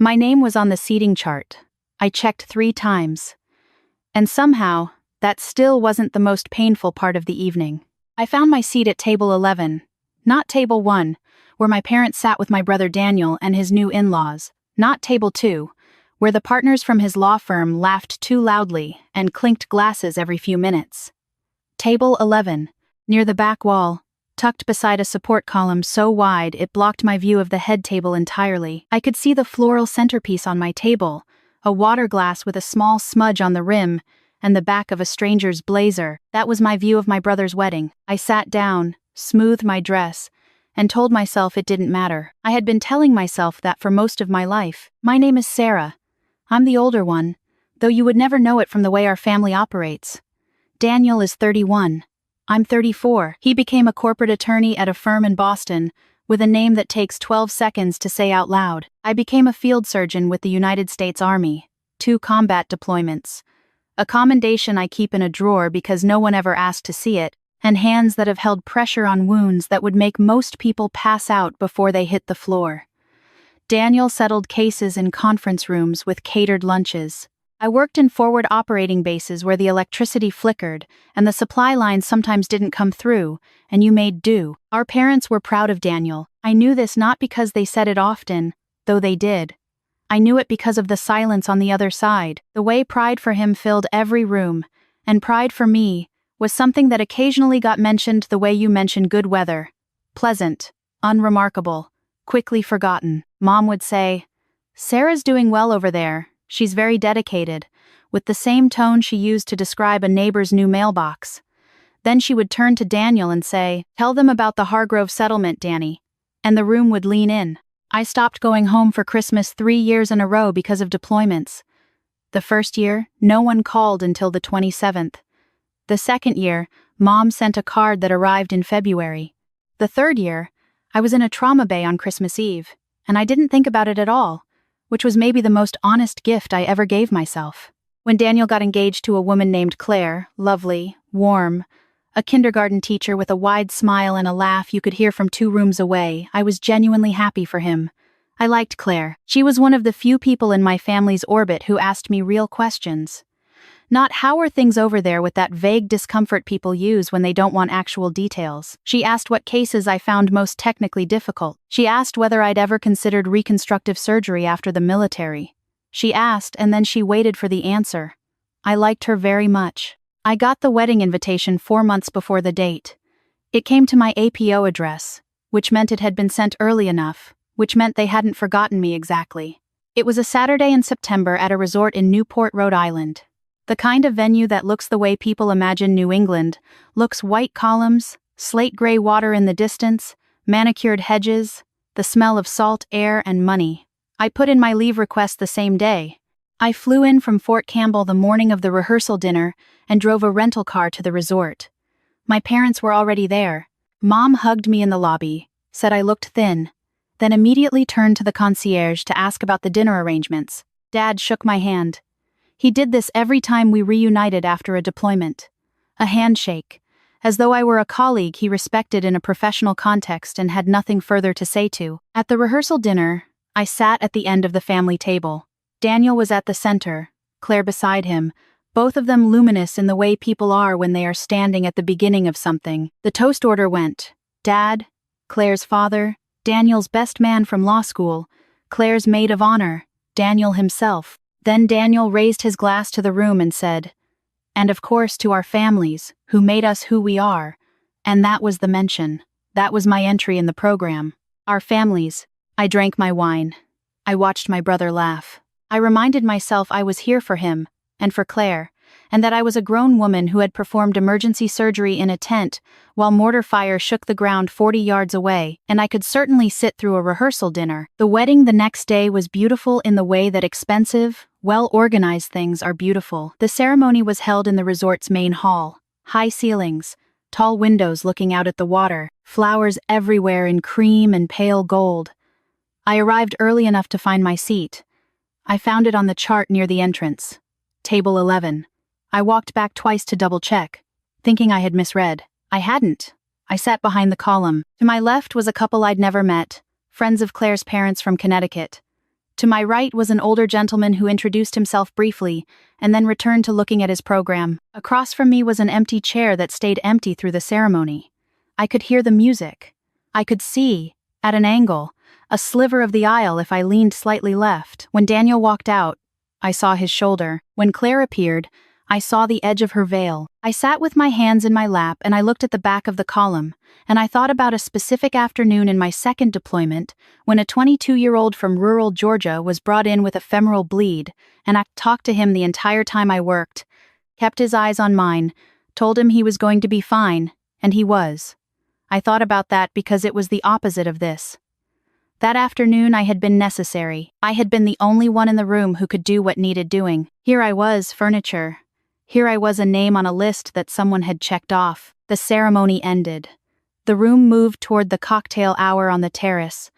My name was on the seating chart. I checked 3 times. And somehow, that still wasn't the most painful part of the evening. I found my seat at table 11, not table 1, where my parents sat with my brother Daniel and his new in-laws, not table 2, where the partners from his law firm laughed too loudly and clinked glasses every few minutes. Table 11, near the back wall, tucked beside a support column so wide it blocked my view of the head table entirely. I could see the floral centerpiece on my table, a water glass with a small smudge on the rim, and the back of a stranger's blazer. That was my view of my brother's wedding. I sat down, smoothed my dress, and told myself it didn't matter. I had been telling myself that for most of my life. My name is Sarah. I'm the older one, though you would never know it from the way our family operates. Daniel is 31. I'm 34. He became a corporate attorney at a firm in Boston, with a name that takes 12 seconds to say out loud. I became a field surgeon with the United States Army, 2 combat deployments. A commendation I keep in a drawer because no one ever asked to see it, and hands that have held pressure on wounds that would make most people pass out before they hit the floor. Daniel settled cases in conference rooms with catered lunches. I worked in forward operating bases where the electricity flickered and the supply lines sometimes didn't come through, and you made do. Our parents were proud of Daniel. I knew this not because they said it often, though they did. I knew it because of the silence on the other side, the way pride for him filled every room, and pride for me was something that occasionally got mentioned the way you mention good weather. Pleasant, unremarkable, quickly forgotten. Mom would say, "Sarah's doing well over there. She's very dedicated," with the same tone she used to describe a neighbor's new mailbox. Then she would turn to Daniel and say, "Tell them about the Hargrove settlement, Danny." And the room would lean in. I stopped going home for Christmas 3 years in a row because of deployments. The first year, no one called until the 27th. The second year, Mom sent a card that arrived in February. The third year, I was in a trauma bay on Christmas Eve, and I didn't think about it at all, which was maybe the most honest gift I ever gave myself. When Daniel got engaged to a woman named Claire, lovely, warm, a kindergarten teacher with a wide smile and a laugh you could hear from 2 rooms away, I was genuinely happy for him. I liked Claire. She was one of the few people in my family's orbit who asked me real questions. Not how are things over there with that vague discomfort people use when they don't want actual details. She asked what cases I found most technically difficult. She asked whether I'd ever considered reconstructive surgery after the military. She asked, and then she waited for the answer. I liked her very much. I got the wedding invitation 4 months before the date. It came to my APO address, which meant it had been sent early enough, which meant they hadn't forgotten me exactly. It was a Saturday in September at a resort in Newport, Rhode Island. The kind of venue that looks the way people imagine New England, looks white columns, slate gray water in the distance, manicured hedges, the smell of salt air and money. I put in my leave request the same day. I flew in from Fort Campbell the morning of the rehearsal dinner and drove a rental car to the resort. My parents were already there. Mom hugged me in the lobby, said I looked thin, then immediately turned to the concierge to ask about the dinner arrangements. Dad shook my hand. He did this every time we reunited after a deployment. A handshake, as though I were a colleague he respected in a professional context and had nothing further to say to. At the rehearsal dinner, I sat at the end of the family table. Daniel was at the center, Claire beside him, both of them luminous in the way people are when they are standing at the beginning of something. The toast order went, Dad, Claire's father, Daniel's best man from law school, Claire's maid of honor, Daniel himself. Then Daniel raised his glass to the room and said, "And of course to our families, who made us who we are." And that was the mention. That was my entry in the program. Our families. I drank my wine. I watched my brother laugh. I reminded myself I was here for him, and for Claire, and that I was a grown woman who had performed emergency surgery in a tent while mortar fire shook the ground 40 yards away, and I could certainly sit through a rehearsal dinner. The wedding the next day was beautiful in the way that expensive, well-organized things are beautiful. The ceremony was held in the resort's main hall. High ceilings, tall windows looking out at the water, flowers everywhere in cream and pale gold. I arrived early enough to find my seat. I found it on the chart near the entrance. Table 11. I walked back twice to double-check, thinking I had misread. I hadn't. I sat behind the column. To my left was a couple I'd never met, friends of Claire's parents from Connecticut. To my right was an older gentleman who introduced himself briefly, and then returned to looking at his program. Across from me was an empty chair that stayed empty through the ceremony. I could hear the music. I could see, at an angle, a sliver of the aisle if I leaned slightly left. When Daniel walked out, I saw his shoulder. When Claire appeared, I saw the edge of her veil. I sat with my hands in my lap and I looked at the back of the column, and I thought about a specific afternoon in my second deployment when a 22-year-old from rural Georgia was brought in with a femoral bleed, and I talked to him the entire time I worked, kept his eyes on mine, told him he was going to be fine, and he was. I thought about that because it was the opposite of this. That afternoon I had been necessary. I had been the only one in the room who could do what needed doing. Here I was, furniture. Here I was, a name on a list that someone had checked off. The ceremony ended. The room moved toward the cocktail hour on the terrace.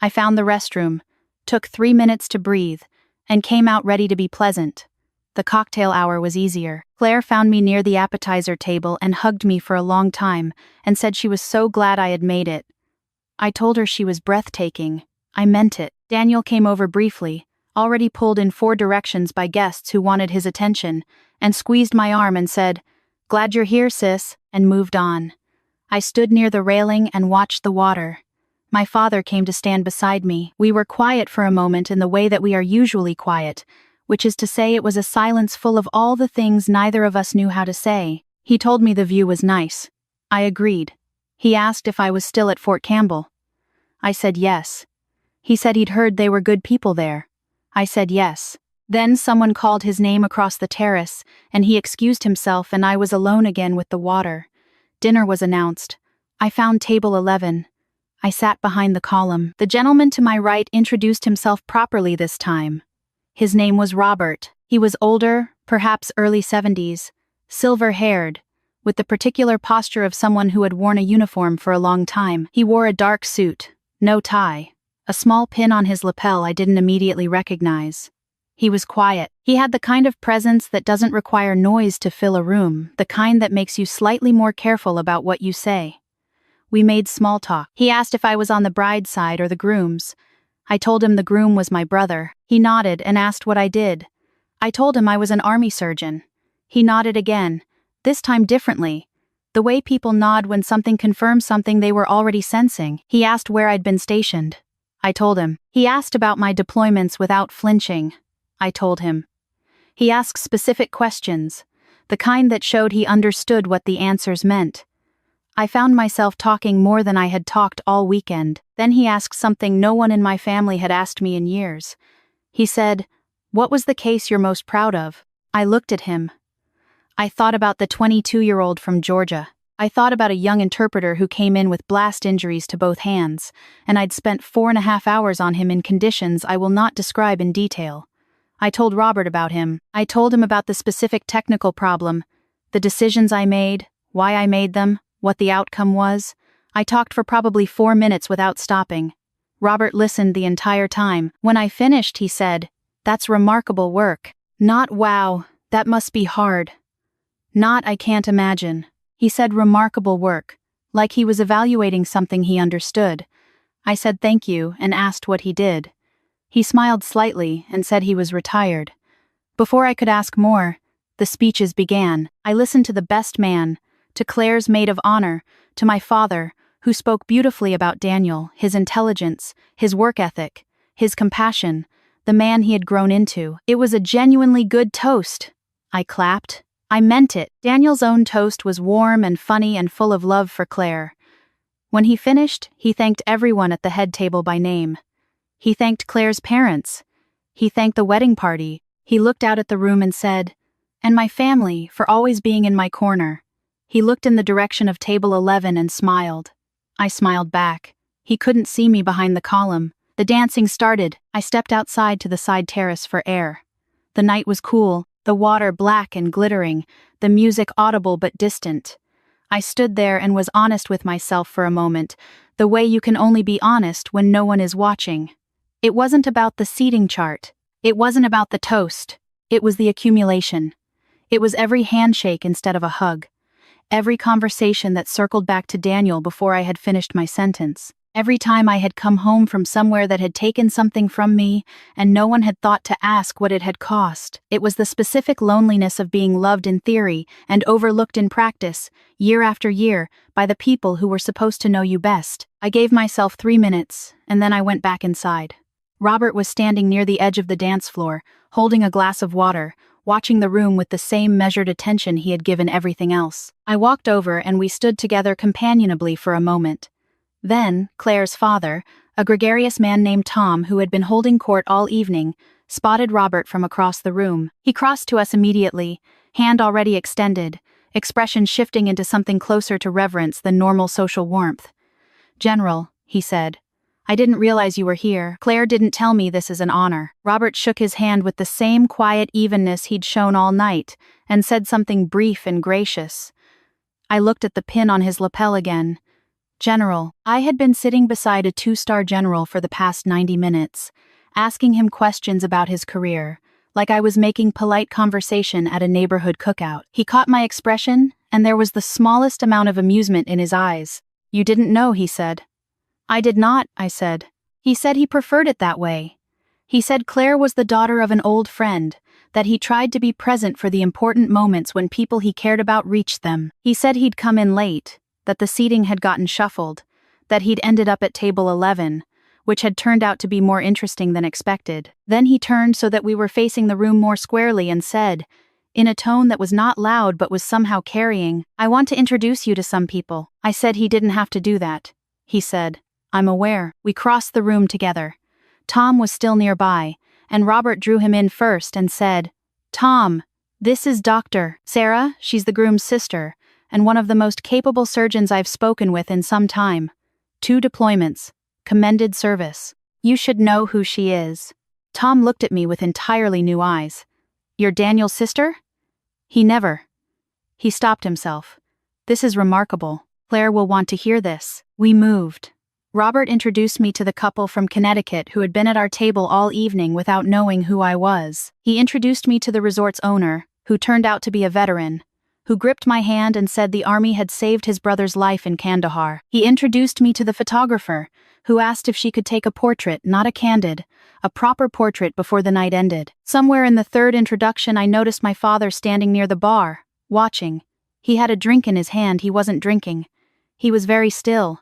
I found the restroom, took 3 minutes to breathe, and came out ready to be pleasant. The cocktail hour was easier. Claire found me near the appetizer table and hugged me for a long time and said she was so glad I had made it. I told her she was breathtaking. I meant it. Daniel came over briefly, already pulled in 4 directions by guests who wanted his attention, and squeezed my arm and said, "Glad you're here, sis," and moved on. I stood near the railing and watched the water. My father came to stand beside me. We were quiet for a moment in the way that we are usually quiet, which is to say it was a silence full of all the things neither of us knew how to say. He told me the view was nice. I agreed. He asked if I was still at Fort Campbell. I said yes. He said he'd heard they were good people there. I said yes. Then someone called his name across the terrace, and he excused himself, and I was alone again with the water. Dinner was announced. I found table 11. I sat behind the column. The gentleman to my right introduced himself properly this time. His name was Robert. He was older, perhaps early 70s, silver-haired, with the particular posture of someone who had worn a uniform for a long time. He wore a dark suit, no tie, a small pin on his lapel I didn't immediately recognize. He was quiet. He had the kind of presence that doesn't require noise to fill a room, the kind that makes you slightly more careful about what you say. We made small talk. He asked if I was on the bride's side or the groom's. I told him the groom was my brother. He nodded and asked what I did. I told him I was an army surgeon. He nodded again, this time differently, the way people nod when something confirms something they were already sensing. He asked where I'd been stationed. I told him. He asked about my deployments without flinching. I told him. He asked specific questions, the kind that showed he understood what the answers meant. I found myself talking more than I had talked all weekend. Then he asked something no one in my family had asked me in years. He said, "What was the case you're most proud of?" I looked at him. I thought about the 22-year-old from Georgia. I thought about a young interpreter who came in with blast injuries to both hands, and I'd spent 4.5 hours on him in conditions I will not describe in detail. I told Robert about him. I told him about the specific technical problem, the decisions I made, why I made them, what the outcome was. I talked for probably 4 minutes without stopping. Robert listened the entire time. When I finished, he said, "That's remarkable work." Not "wow, that must be hard." Not "I can't imagine." He said remarkable work, like he was evaluating something he understood. I said thank you and asked what he did. He smiled slightly and said he was retired. Before I could ask more, the speeches began. I listened to the best man, to Claire's maid of honor, to my father, who spoke beautifully about Daniel, his intelligence, his work ethic, his compassion, the man he had grown into. It was a genuinely good toast. I clapped. I meant it. Daniel's own toast was warm and funny and full of love for Claire. When he finished, he thanked everyone at the head table by name. He thanked Claire's parents. He thanked the wedding party. He looked out at the room and said, "And my family for always being in my corner." He looked in the direction of table 11 and smiled. I smiled back. He couldn't see me behind the column. The dancing started. I stepped outside to the side terrace for air. The night was cool, the water black and glittering, the music audible but distant. I stood there and was honest with myself for a moment, the way you can only be honest when no one is watching. It wasn't about the seating chart. It wasn't about the toast. It was the accumulation. It was every handshake instead of a hug. Every conversation that circled back to Daniel before I had finished my sentence. Every time I had come home from somewhere that had taken something from me, and no one had thought to ask what it had cost. It was the specific loneliness of being loved in theory and overlooked in practice, year after year, by the people who were supposed to know you best. I gave myself 3 minutes, and then I went back inside. Robert was standing near the edge of the dance floor, holding a glass of water, watching the room with the same measured attention he had given everything else. I walked over and we stood together companionably for a moment. Then, Claire's father, a gregarious man named Tom who had been holding court all evening, spotted Robert from across the room. He crossed to us immediately, hand already extended, expression shifting into something closer to reverence than normal social warmth. "General," he said, "I didn't realize you were here. Claire didn't tell me this is an honor." Robert shook his hand with the same quiet evenness he'd shown all night, and said something brief and gracious. I looked at the pin on his lapel again. "General." I had been sitting beside a 2-star general for the past 90 minutes, asking him questions about his career, like I was making polite conversation at a neighborhood cookout. He caught my expression, and there was the smallest amount of amusement in his eyes. "You didn't know," he said. "I did not," I said. "He said he preferred it that way. He said Claire was the daughter of an old friend, that he tried to be present for the important moments when people he cared about reached them. He said he'd come in late, that the seating had gotten shuffled, that he'd ended up at table 11, which had turned out to be more interesting than expected. Then he turned so that we were facing the room more squarely and said, in a tone that was not loud but was somehow carrying, "I want to introduce you to some people." I said he didn't have to do that. He said, "I'm aware." We crossed the room together. Tom was still nearby, and Robert drew him in first and said, "Tom, this is Dr. Sarah, she's the groom's sister, and one of the most capable surgeons I've spoken with in some time. 2 deployments. Commended service. You should know who she is." Tom looked at me with entirely new eyes. "You're Daniel's sister?" He stopped himself. "This is remarkable. Claire will want to hear this." We moved. Robert introduced me to the couple from Connecticut who had been at our table all evening without knowing who I was. He introduced me to the resort's owner, who turned out to be a veteran, who gripped my hand and said the army had saved his brother's life in Kandahar. He introduced me to the photographer, who asked if she could take a portrait, not a candid, a proper portrait before the night ended. Somewhere in the third introduction I noticed my father standing near the bar, watching. He had a drink in his hand. He wasn't drinking. He was very still.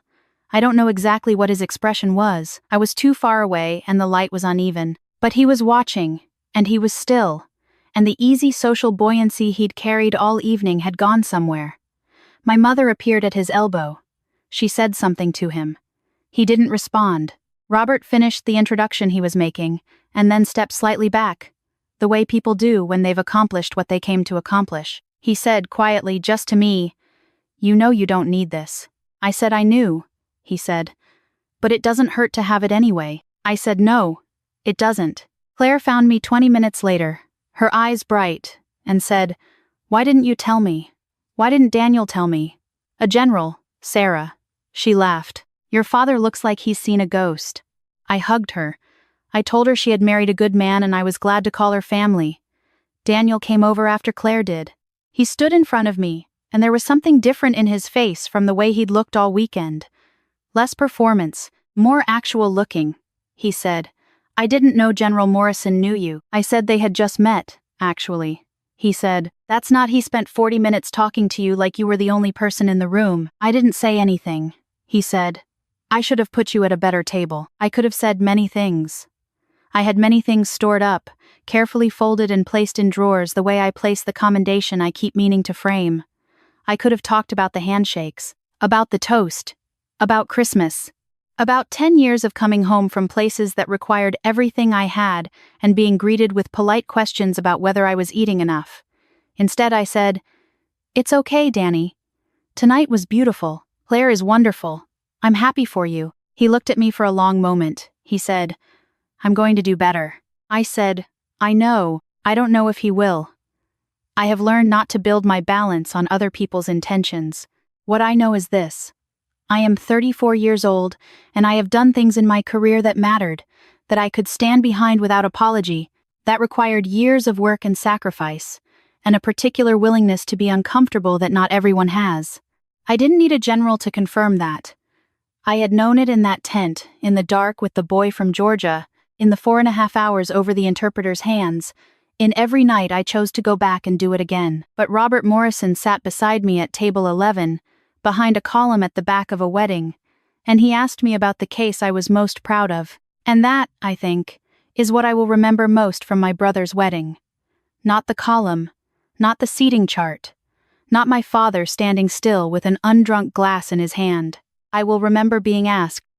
I don't know exactly what his expression was. I was too far away and the light was uneven. But he was watching, and he was still, and the easy social buoyancy he'd carried all evening had gone somewhere. My mother appeared at his elbow. She said something to him. He didn't respond. Robert finished the introduction he was making, and then stepped slightly back, the way people do when they've accomplished what they came to accomplish. He said quietly, just to me, "You know you don't need this." I said I knew, he said. "But it doesn't hurt to have it anyway." I said no, it doesn't. Claire found me 20 minutes later, her eyes bright, and said, "Why didn't you tell me? Why didn't Daniel tell me?" "A general, Sarah." She laughed. "Your father looks like he's seen a ghost." I hugged her. I told her she had married a good man and I was glad to call her family. Daniel came over after Claire did. He stood in front of me, and there was something different in his face from the way he'd looked all weekend. Less performance, more actual looking. He said, "I didn't know General Morrison knew you." I said they had just met, actually. He said, "That's not he spent 40 minutes talking to you like you were the only person in the room." I didn't say anything. He said, "I should have put you at a better table." I could have said many things. I had many things stored up, carefully folded and placed in drawers the way I place the commendation I keep meaning to frame. I could have talked about the handshakes, about the toast, about Christmas, about 10 years of coming home from places that required everything I had and being greeted with polite questions about whether I was eating enough. Instead I said, "It's okay, Danny. Tonight was beautiful. Claire is wonderful. I'm happy for you." He looked at me for a long moment. He said, "I'm going to do better." I said, "I know. I don't know if he will. I have learned not to build my balance on other people's intentions. What I know is this. I am 34 years old, and I have done things in my career that mattered, that I could stand behind without apology, that required years of work and sacrifice, and a particular willingness to be uncomfortable that not everyone has. I didn't need a general to confirm that. I had known it in that tent, in the dark with the boy from Georgia, in the 4.5 hours over the interpreter's hands. In every night I chose to go back and do it again. But Robert Morrison sat beside me at table 11, behind a column at the back of a wedding, and he asked me about the case I was most proud of. And that, I think, is what I will remember most from my brother's wedding. Not the column, not the seating chart, not my father standing still with an undrunk glass in his hand. I will remember being asked,